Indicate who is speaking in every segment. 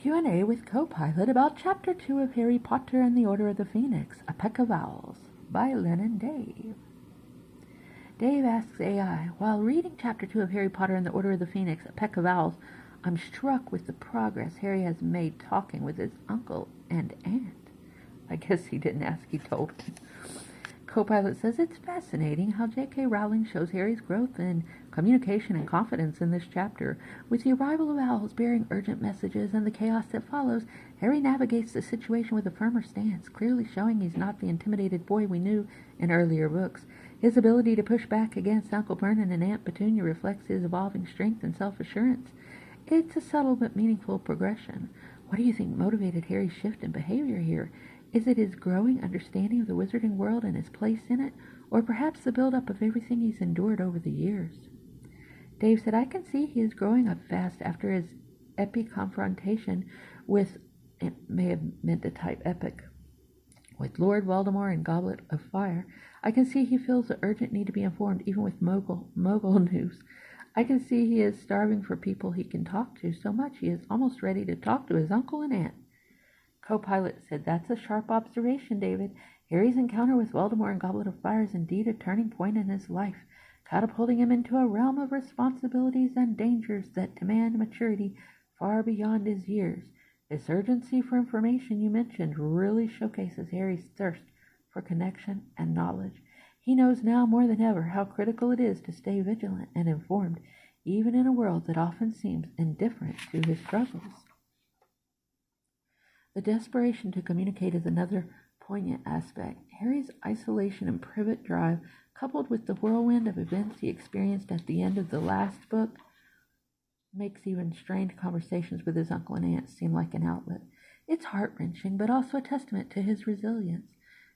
Speaker 1: Q&A with CoPilot about Chapter 2 of Harry Potter and the Order of the Phoenix, A Peck of Owls, by Lynn Dave. Dave asks AI, while reading Chapter 2 of Harry Potter and the Order of the Phoenix, A Peck of Owls, I'm struck with the progress Harry has made talking with his uncle and aunt. I guess he didn't ask, he told me. CoPilot says it's fascinating how J.K. Rowling shows Harry's growth in communication and confidence in this chapter. With the arrival of owls bearing urgent messages and the chaos that follows, Harry navigates the situation with a firmer stance, clearly showing he's not the intimidated boy we knew in earlier books. His ability to push back against Uncle Vernon and Aunt Petunia reflects his evolving strength and self-assurance. It's a subtle but meaningful progression. What do you think motivated Harry's shift in behavior here? Is it his growing understanding of the wizarding world and his place in it, or perhaps the build-up of everything he's endured over the years? Dave said, I can see he is growing up fast after his epic confrontation with, it may have meant to type epic, with Lord Voldemort and Goblet of Fire. I can see he feels the urgent need to be informed, even with mogul news. I can see he is starving for people he can talk to so much he is almost ready to talk to his uncle and aunt. CoPilot said, that's a sharp observation, David. Harry's encounter with Voldemort and Goblet of Fire is indeed a turning point in his life, catapulting him into a realm of responsibilities and dangers that demand maturity far beyond his years. This urgency for information you mentioned really showcases Harry's thirst for connection and knowledge. He knows now more than ever how critical it is to stay vigilant and informed, even in a world that often seems indifferent to his struggles. The desperation to communicate is another poignant aspect. Harry's isolation and private drive, coupled with the whirlwind of events he experienced at the end of the last book, makes even strained conversations with his uncle and aunt seem like an outlet. It's heart-wrenching, but also a testament to his resilience.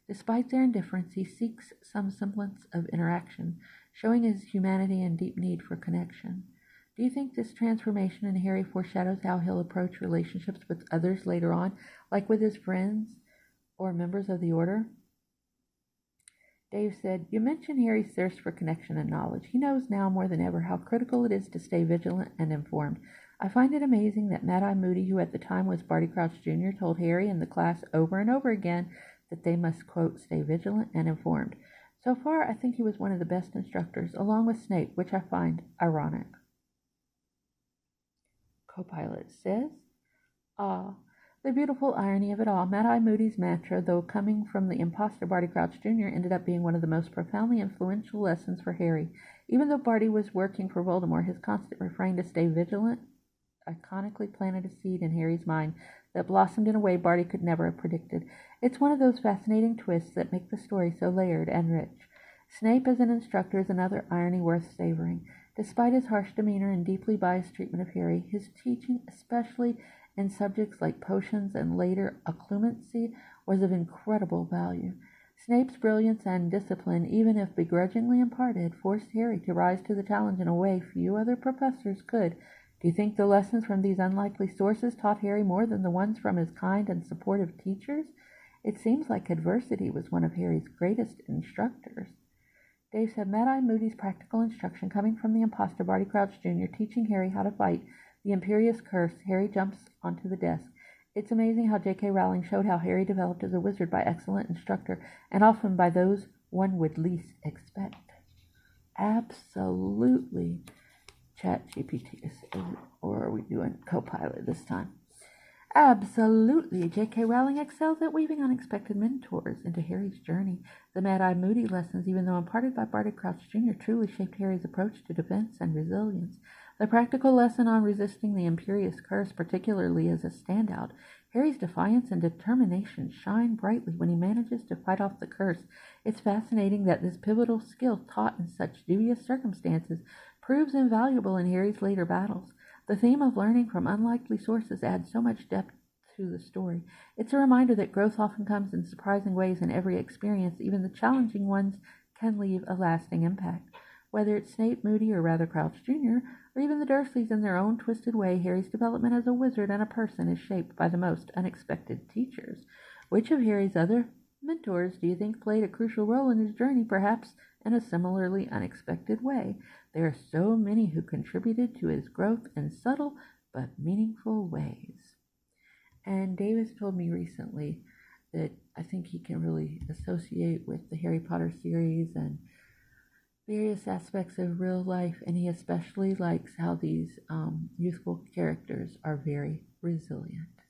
Speaker 1: Despite their indifference, he seeks some semblance of interaction, showing his humanity and deep need for connection. Do you think this transformation in Harry foreshadows how he'll approach relationships with others later on, like with his friends or members of the Order? Dave said, you mentioned Harry's thirst for connection and knowledge. He knows now more than ever how critical it is to stay vigilant and informed. I find it amazing that Mad-Eye Moody, who at the time was Barty Crouch Jr., told Harry and the class over and over again that they must, quote, stay vigilant and informed. So far, I think he was one of the best instructors, along with Snape, which I find ironic. CoPilot says, the beautiful irony of it all. Mad-Eye Moody's mantra, though coming from the imposter Barty Crouch Jr., ended up being one of the most profoundly influential lessons for Harry. Even though Barty was working for Voldemort, his constant refrain to stay vigilant iconically planted a seed in Harry's mind that blossomed in a way Barty could never have predicted. It's one of those fascinating twists that make the story so layered and rich. Snape as an instructor is another irony worth savoring. Despite his harsh demeanor and deeply biased treatment of Harry, his teaching, especially in subjects like potions and later occlumency, was of incredible value. Snape's brilliance and discipline, even if begrudgingly imparted, forced Harry to rise to the challenge in a way few other professors could. Do you think the lessons from these unlikely sources taught Harry more than the ones from his kind and supportive teachers? It seems like adversity was one of Harry's greatest instructors. Dave said, Mad-Eye Moody's practical instruction coming from the imposter Barty Crouch Jr. teaching Harry how to fight the Imperious Curse. Harry jumps onto the desk. It's amazing how J.K. Rowling showed how Harry developed as a wizard by excellent instructor, and often by those one would least expect. Absolutely. ChatGPT, or are we doing CoPilot this time? Absolutely. J.K. Rowling excels at weaving unexpected mentors into Harry's journey. The Mad-Eye Moody lessons, even though imparted by Barty Crouch Jr., truly shaped Harry's approach to defense and resilience. The practical lesson on resisting the Imperious Curse particularly is a standout. Harry's defiance and determination shine brightly when he manages to fight off the curse. It's fascinating that this pivotal skill taught in such dubious circumstances proves invaluable in Harry's later battles. The theme of learning from unlikely sources adds so much depth to the story. It's a reminder that growth often comes in surprising ways in every experience. Even the challenging ones can leave a lasting impact. Whether it's Snape, Moody, or rather Crouch Jr., or even the Dursleys in their own twisted way, Harry's development as a wizard and a person is shaped by the most unexpected teachers. Which of Harry's other mentors do you think played a crucial role in his journey, perhaps in a similarly unexpected way? There are so many who contributed to his growth in subtle but meaningful ways. And Davis told me recently that I think he can really associate with the Harry Potter series and various aspects of real life, and he especially likes how these youthful characters are very resilient.